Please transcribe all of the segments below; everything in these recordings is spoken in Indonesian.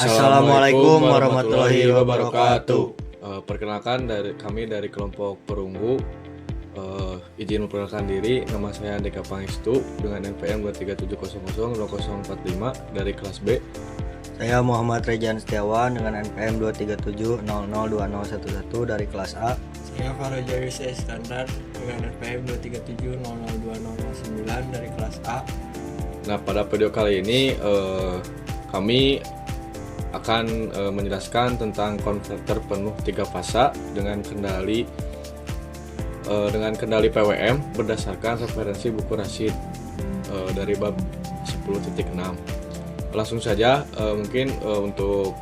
Assalamualaikum warahmatullahi wabarakatuh. Perkenalkan kami dari kelompok Perunggu. Izin memperkenalkan diri, nama saya Andika Pangestu dengan NPM 2370002045 dari kelas B. Saya Muhammad Rejan Setiawan dengan NPM 237002011 dari kelas A. Saya Faraja Yusya Iskandar dengan NPM 237002009 dari kelas A. Nah, pada video kali ini kami akan menjelaskan tentang konverter penuh 3 fasa dengan kendali PWM berdasarkan referensi buku Rasid dari bab 10.6. Langsung saja, mungkin untuk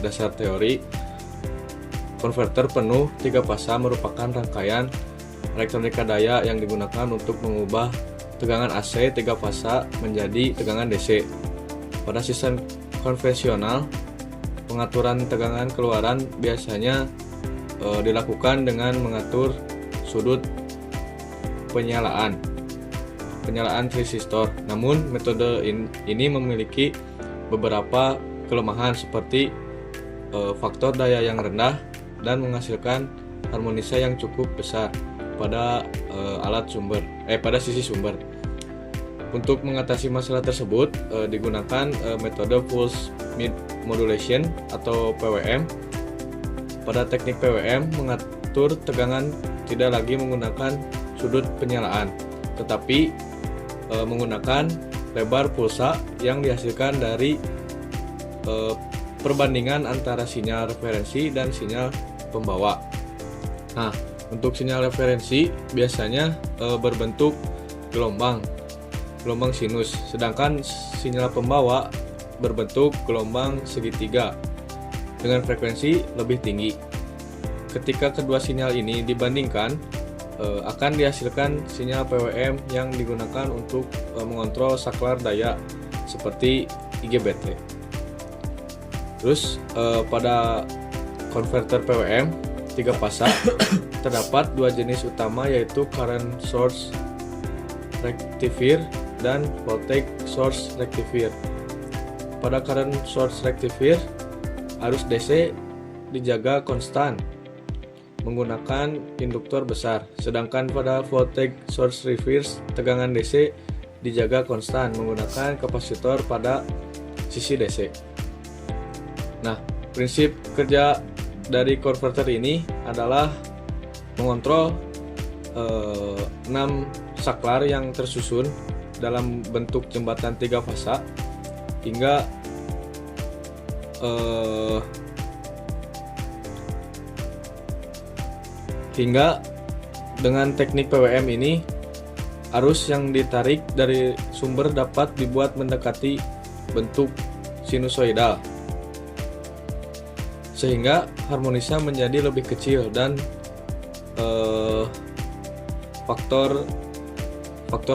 dasar teori, konverter penuh 3 fasa merupakan rangkaian elektronika daya yang digunakan untuk mengubah tegangan AC 3 fasa menjadi tegangan DC. Pada sistem konvensional, pengaturan tegangan keluaran biasanya dilakukan dengan mengatur sudut penyalaan resistor. Namun metode ini memiliki beberapa kelemahan seperti faktor daya yang rendah dan menghasilkan harmonisa yang cukup besar pada pada sisi sumber. Untuk mengatasi masalah tersebut digunakan metode pulse mid modulation atau PWM. Pada teknik PWM mengatur tegangan tidak lagi menggunakan sudut penyalaan, tetapi menggunakan lebar pulsa yang dihasilkan dari perbandingan antara sinyal referensi dan sinyal pembawa. Nah, untuk sinyal referensi biasanya berbentuk gelombang sinus, sedangkan sinyal pembawa berbentuk gelombang segitiga dengan frekuensi lebih tinggi. Ketika kedua sinyal ini dibandingkan, akan dihasilkan sinyal PWM yang digunakan untuk mengontrol saklar daya seperti IGBT. Terus pada konverter PWM 3 fasa terdapat 2 jenis utama, yaitu current source rectifier dan voltage source rectifier. Pada current source rectifier, arus DC dijaga konstan menggunakan induktor besar, sedangkan pada voltage source reverse, tegangan DC dijaga konstan menggunakan kapasitor pada sisi DC. Nah, prinsip kerja dari konverter ini adalah mengontrol 6 saklar yang tersusun dalam bentuk jembatan 3 fasa hingga dengan teknik PWM ini arus yang ditarik dari sumber dapat dibuat mendekati bentuk sinusoidal sehingga harmonisa menjadi lebih kecil dan faktor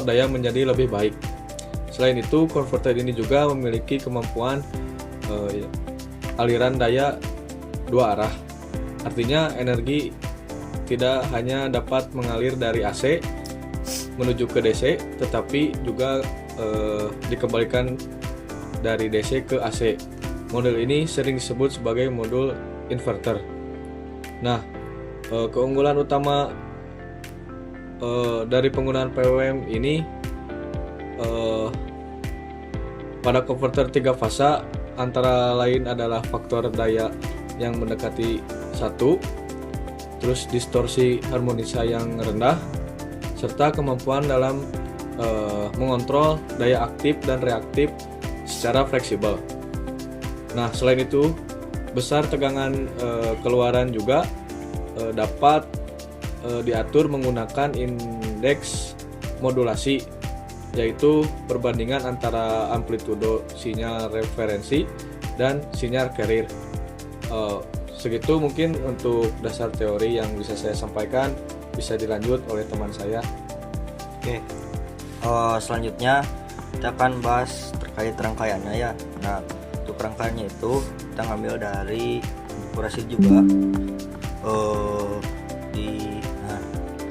daya menjadi lebih baik. Selain itu, konverter ini juga memiliki kemampuan aliran daya 2 arah. Artinya energi tidak hanya dapat mengalir dari AC menuju ke DC, tetapi juga dikembalikan dari DC ke AC. Model ini sering disebut sebagai modul inverter. Nah, keunggulan utama dari penggunaan PWM ini pada konverter 3 fasa antara lain adalah faktor daya yang mendekati 1, terus distorsi harmonisa yang rendah, serta kemampuan dalam mengontrol daya aktif dan reaktif secara fleksibel. Nah, selain itu, besar tegangan keluaran juga dapat diatur menggunakan indeks modulasi, yaitu perbandingan antara amplitudo sinyal referensi dan sinyal carrier. Segitu mungkin untuk dasar teori yang bisa saya sampaikan. Bisa dilanjut oleh teman saya. Oke, selanjutnya kita akan bahas terkait rangkaiannya ya. Nah, untuk rangkaiannya itu kita ngambil dari buku Rasid juga.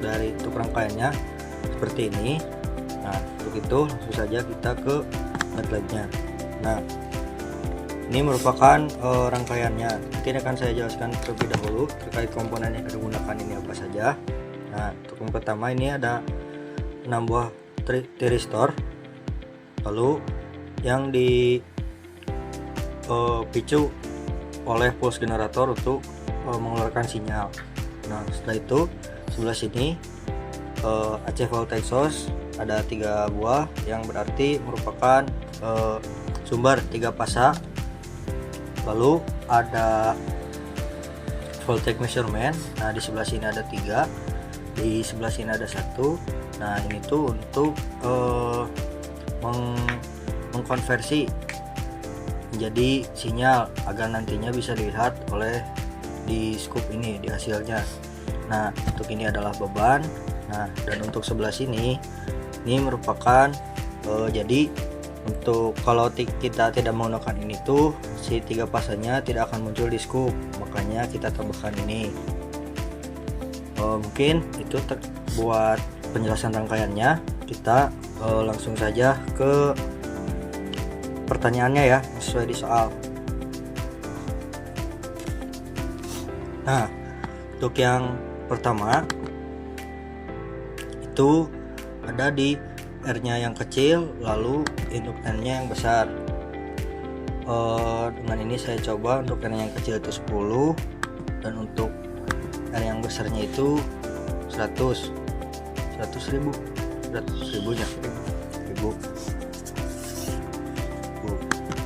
Dari untuk rangkaiannya seperti ini. Nah, untuk itu langsung saja kita ke MATLAB-nya. Nah, ini merupakan rangkaiannya. Nanti akan saya jelaskan terlebih dahulu terkait komponen yang digunakan ini apa saja. Nah, untuk yang pertama ini ada 6 buah tiristor, lalu yang dipicu oleh pulse generator untuk mengeluarkan sinyal. Nah, setelah itu sebelah sini AC voltage source ada 3 buah yang berarti merupakan sumber 3 fasa. Lalu ada voltage measurement. Nah, di sebelah sini ada 3, di sebelah sini ada 1. Nah, ini tuh untuk mengkonversi menjadi sinyal agar nantinya bisa dilihat oleh di scoop ini, di hasilnya. Nah, untuk ini adalah beban. Nah, dan untuk sebelah sini ini merupakan jadi untuk kalau kita tidak menggunakan ini tuh si 3 fasanya tidak akan muncul di scoop, makanya kita tambahkan ini. Mungkin itu buat penjelasan rangkaiannya. Kita langsung saja ke pertanyaannya ya, sesuai di soal. Nah, untuk yang pertama itu ada di R-nya yang kecil, lalu induktannya yang besar. Dengan ini saya coba untuk R yang kecil itu 10 dan untuk R yang besarnya itu 100 ribu nya 1000.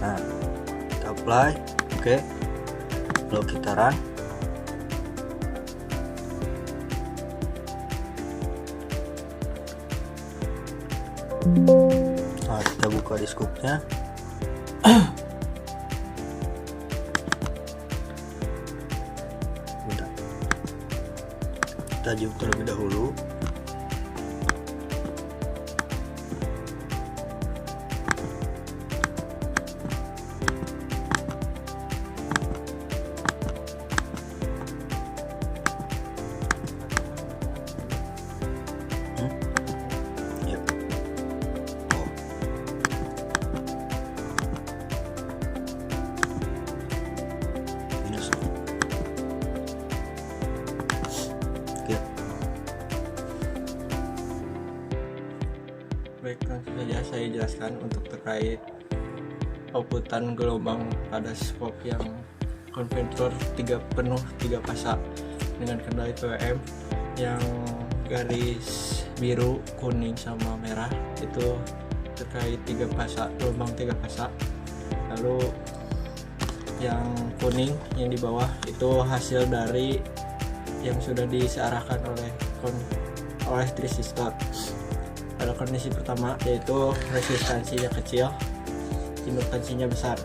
Nah, kita apply, oke. Lalu kita run. Nah, kita buka di scoopnya. Bentar. Kita zoom terlebih dahulu. Baik, langsung saja saya jelaskan untuk terkait outputan gelombang pada scope yang konverter 3 fasa dengan kendali PWM. Yang garis biru, kuning sama merah itu terkait 3 fasa, gelombang 3 fasa. Lalu yang kuning yang di bawah itu hasil dari yang sudah disearahkan oleh transistor. Pada kondisi pertama yaitu resistansinya kecil, induktansinya besar.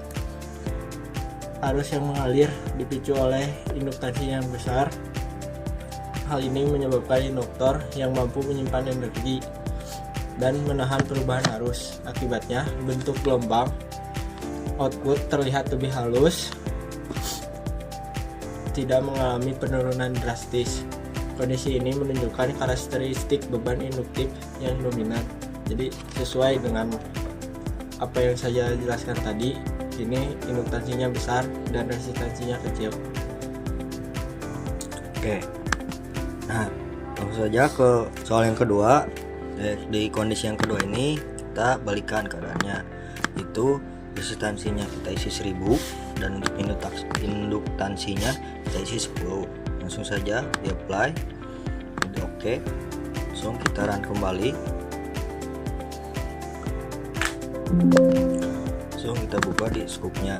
Arus yang mengalir dipicu oleh induktansi yang besar. Hal ini menyebabkan induktor yang mampu menyimpan energi dan menahan perubahan arus. Akibatnya bentuk gelombang output terlihat lebih halus, tidak mengalami penurunan drastis. Kondisi ini menunjukkan karakteristik beban induktif yang dominan. Jadi sesuai dengan apa yang saya jelaskan tadi, ini induktansinya besar dan resistansinya kecil. Oke. Nah, langsung saja ke soal yang kedua. Di kondisi yang kedua ini kita balikan keadaannya. Itu resistansinya kita isi 1000 dan untuk induktansinya kita isi 10. Langsung saja di apply, udah oke. Langsung kita run kembali. Langsung kita buka di scoopnya.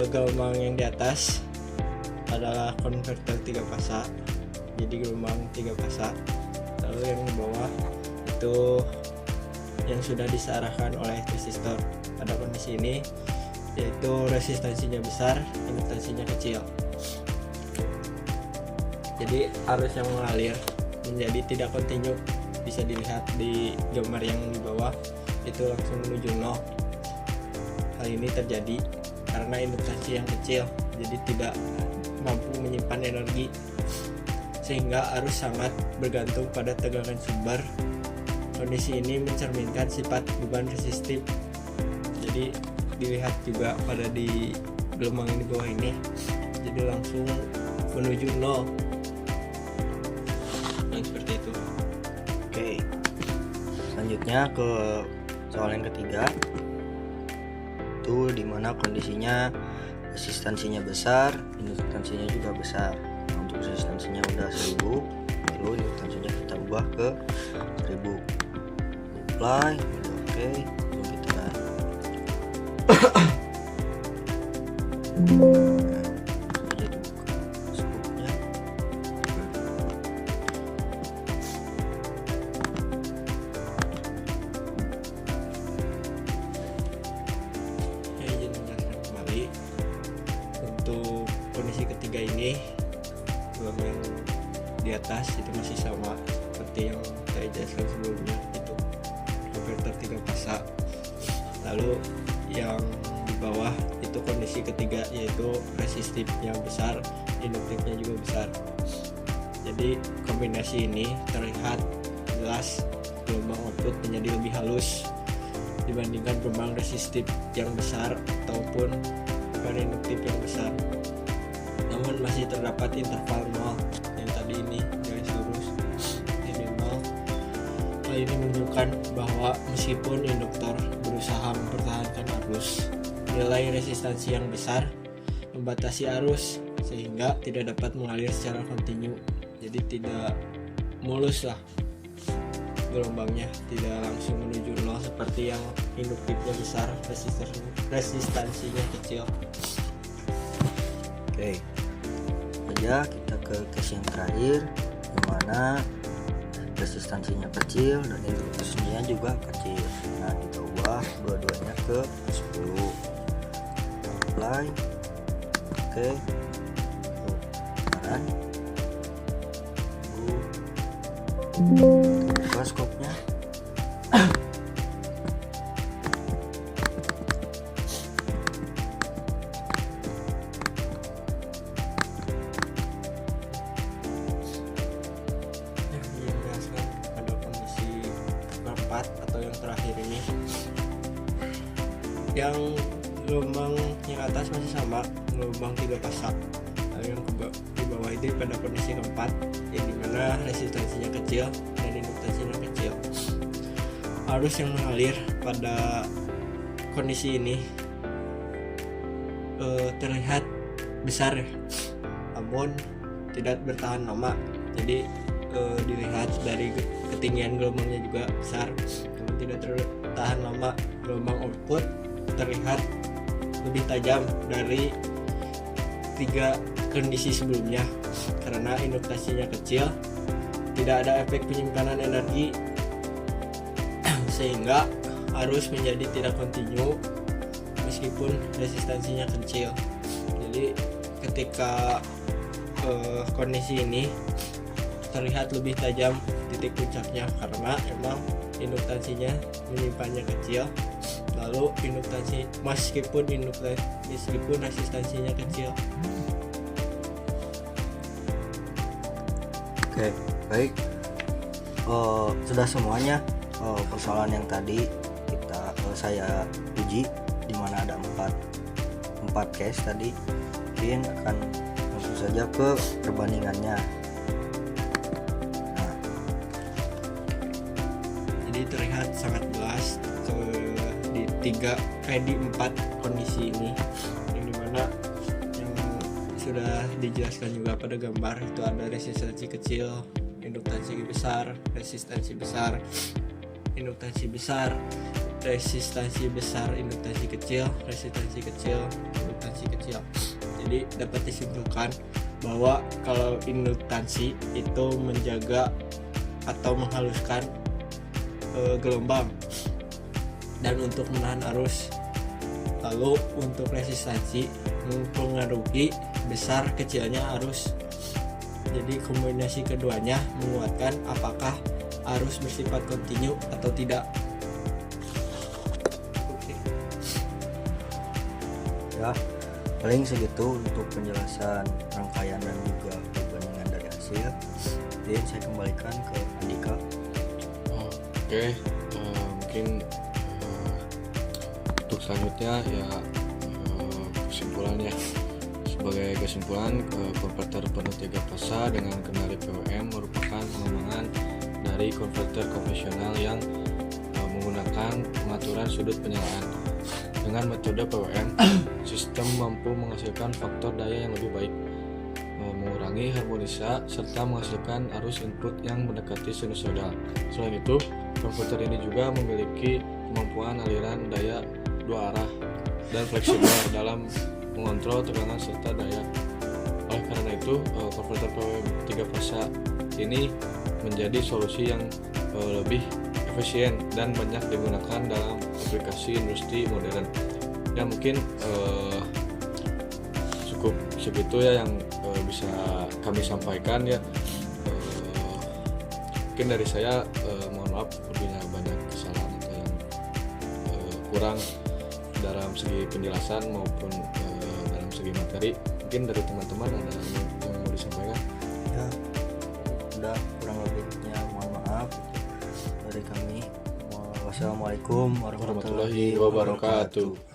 gelombang yang di atas adalah konverter 3 fasa, jadi gelombang 3 fasa. Lalu yang di bawah itu yang sudah disearahkan oleh resistor. Pada kondisi ini yaitu resistansinya besar, induktansinya kecil. Jadi arus yang mengalir menjadi tidak kontinu, bisa dilihat di gambar yang di bawah itu langsung menuju nol. Hal ini terjadi karena induktansi yang kecil, jadi tidak mampu menyimpan energi, sehingga arus sangat bergantung pada tegangan sumber. Kondisi ini mencerminkan sifat beban resistif. Jadi dilihat juga pada di gelombang di bawah ini, jadi langsung menuju nol. Yang seperti itu. Oke, selanjutnya ke soal yang ketiga, itu dimana kondisinya resistansinya besar, induktansinya juga besar. Nah, untuk resistansinya udah 1000, lalu induktansinya kita ubah ke 1000. Apply, udah oke, lalu kita jadi buka scope-nya. Ya, izin menjelaskan kembali untuk kondisi ketiga ini, gelombang yang di atas itu masih sama seperti yang saya jelaskan sebelumnya, itu konverter 3 fasa. Lalu yang di bawah itu kondisi ketiga, yaitu resistifnya besar, induktifnya juga besar. Jadi kombinasi ini terlihat jelas gelombang output menjadi lebih halus dibandingkan gelombang resistif yang besar ataupun bukan induktif yang besar. Namun masih terdapat interval 0 yang tadi ini garis lurus ini 0. Hal ini menunjukkan bahwa meskipun induktor berusaha mempertahankan arus, nilai resistansi yang besar membatasi arus sehingga tidak dapat mengalir secara kontinu. Jadi tidak mulus lah gelombangnya, tidak langsung menuju nol seperti yang induktifnya besar, resistansinya kecil. Oke, saja kita ke case yang terakhir, dimana resistansinya kecil dan induktansinya juga kecil. Nah, kita ubah dua-duanya ke 10. Apply. Oke, kanan, buka scope-nya. Yang dijelaskan pada kondisi keempat atau yang terakhir ini, yang gelombang yang atas masih sama, gelombang 3 fasa. Lalu yang di bawah itu pada kondisi keempat, yang dimana resistansinya kecil dan induktansinya kecil. Arus yang mengalir pada kondisi ini terlihat besar ya, namun tidak bertahan lama. Jadi dilihat dari ketinggian gelombangnya juga besar, namun tidak bertahan lama. Gelombang output terlihat lebih tajam dari 3 kondisi sebelumnya karena induktansinya kecil, tidak ada efek penyimpanan energi sehingga arus menjadi tidak kontinu meskipun resistansinya kecil. Jadi ketika kondisi ini terlihat lebih tajam titik puncaknya karena emang induktansinya menyimpannya kecil, lalu meskipun resistansinya kecil. Oke, baik. Sudah semuanya persoalan yang tadi saya uji, dimana ada 4 case tadi. Mungkin akan langsung saja ke perbandingannya. Nah, Jadi terlihat sangat jelas di 4 kondisi ini, yang dimana yang sudah dijelaskan juga pada gambar itu ada resistansi kecil, induktansi besar, resistansi besar, induktansi besar. resistansi besar, induktansi kecil, resistansi kecil, induktansi kecil. Jadi dapat disimpulkan bahwa kalau induktansi itu menjaga atau menghaluskan gelombang dan untuk menahan arus. Lalu untuk resistansi mempengaruhi besar kecilnya arus. Jadi kombinasi keduanya menguatkan apakah arus bersifat kontinu atau tidak. Ya, paling segitu untuk penjelasan rangkaian dan juga perbandingan dari hasil. Dan saya kembalikan ke Andika. Oke, mungkin untuk selanjutnya ya kesimpulannya. Sebagai kesimpulan, konverter penuh 3 fasa dengan kendali PWM merupakan pengembangan dari konverter konvensional yang menggunakan pengaturan sudut penyalaan. Dengan metode PWM, sistem mampu menghasilkan faktor daya yang lebih baik, mengurangi harmonisa, serta menghasilkan arus input yang mendekati sinusoidal. Selain itu, konverter ini juga memiliki kemampuan aliran daya 2 arah dan fleksibel dalam mengontrol tekanan serta daya. Oleh karena itu, konverter PWM 3 fasa ini menjadi solusi yang lebih efisien dan banyak digunakan dalam aplikasi industri modern. Ya mungkin cukup segitu ya yang bisa kami sampaikan ya. Mungkin dari saya mohon maaf apabila banyak kesalahan atau yang kurang dalam segi penjelasan maupun dalam segi materi. Mungkin dari teman-teman ada yang mau disampaikan? Ya, udah kurang lebihnya mohon maaf dari kami. Wassalamualaikum warahmatullahi wabarakatuh.